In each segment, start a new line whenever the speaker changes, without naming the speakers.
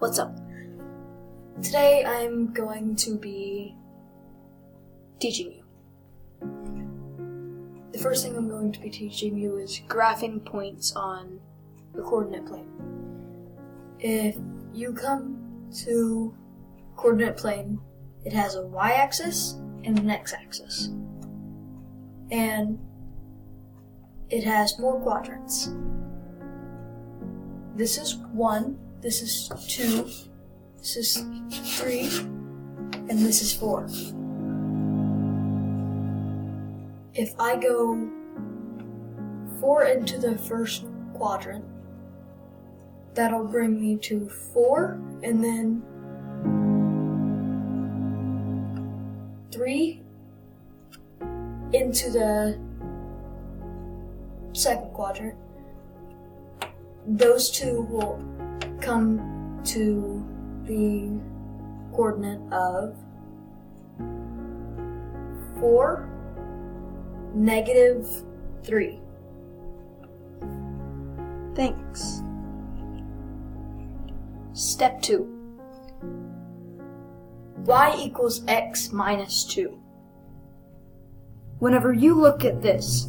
What's up? Today I'm going to be teaching you. The first thing I'm going to be teaching you is graphing points on the coordinate plane. If you come to coordinate plane, it has a y-axis and an x-axis. And it has 4 quadrants. This is 1, this is 2, this is 3, and this is 4. If I go 4 into the first quadrant, that'll bring me to 4, and then 3 into the second quadrant. Those two will come to the coordinate of 4, -3. Thanks. Step 2. Y equals x minus 2. Whenever you look at this,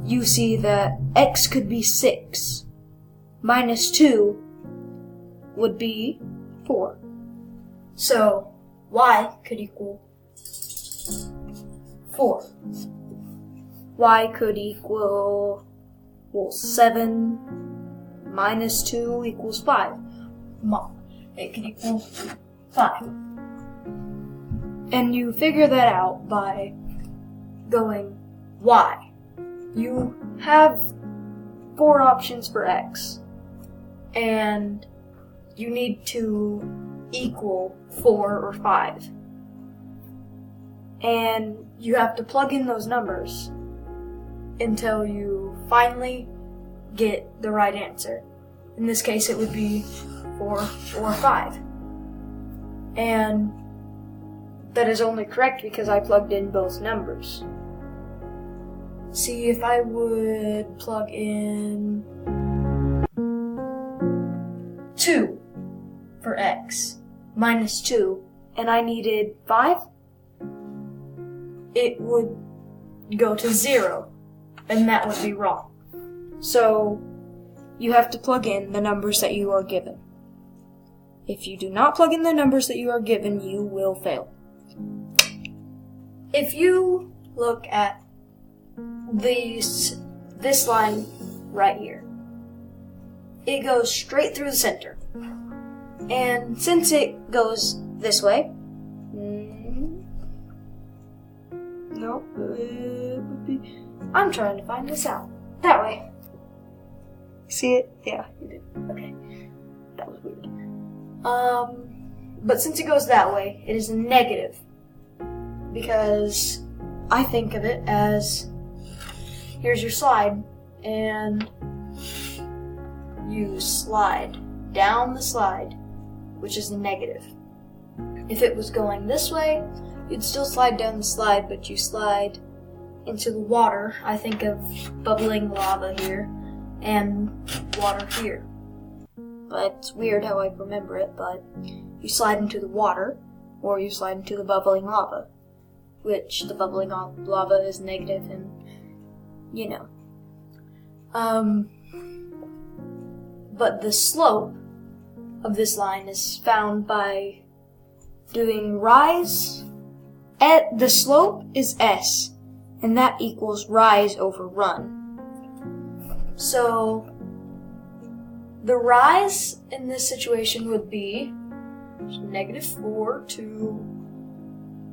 you see that x could be 6, minus 2 would be 4. So y could equal 4. Y could equal 7 minus 2 equals 5. It could equal 5. And you figure that out by going y. You have 4 options for x, and you need to equal 4 or 5. And you have to plug in those numbers until you finally get the right answer. In this case, it would be 4 or 5. And that is only correct because I plugged in both numbers. See, if I would plug in 2 for x minus 2, and I needed 5, it would go to 0, and that would be wrong. So you have to plug in the numbers that you are given. If you do not plug in the numbers that you are given, you will fail. If you look at this line right here, it goes straight through the center. And since it goes this way, nope, it would be, I'm trying to find this out. That way. See it? Yeah, you did. Okay. That was weird. But since it goes that way, it is a negative. Because I think of it as, here's your slide, and you slide down the slide, which is a negative. If it was going this way, you'd still slide down the slide, but you slide into the water. I think of bubbling lava here, and water here. But it's weird how I remember it, but you slide into the water, or you slide into the bubbling lava, which the bubbling lava is negative, and you know. But the slope of this line is found by doing rise. The slope is s, and that equals rise over run. So the rise in this situation would be -4 to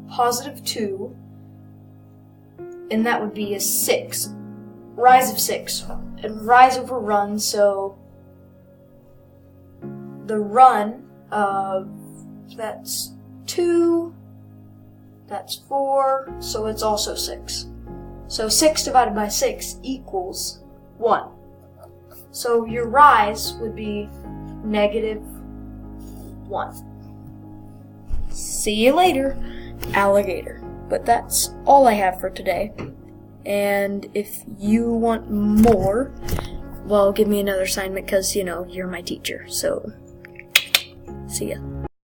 +2, and that would be a 6. Rise of 6. And rise over run, so the run of, that's 2, that's 4, so it's also 6. So 6 divided by 6 equals 1. So your rise would be -1. See you later, alligator. But that's all I have for today. And if you want more, well, give me another assignment because, you're my teacher. So, see ya.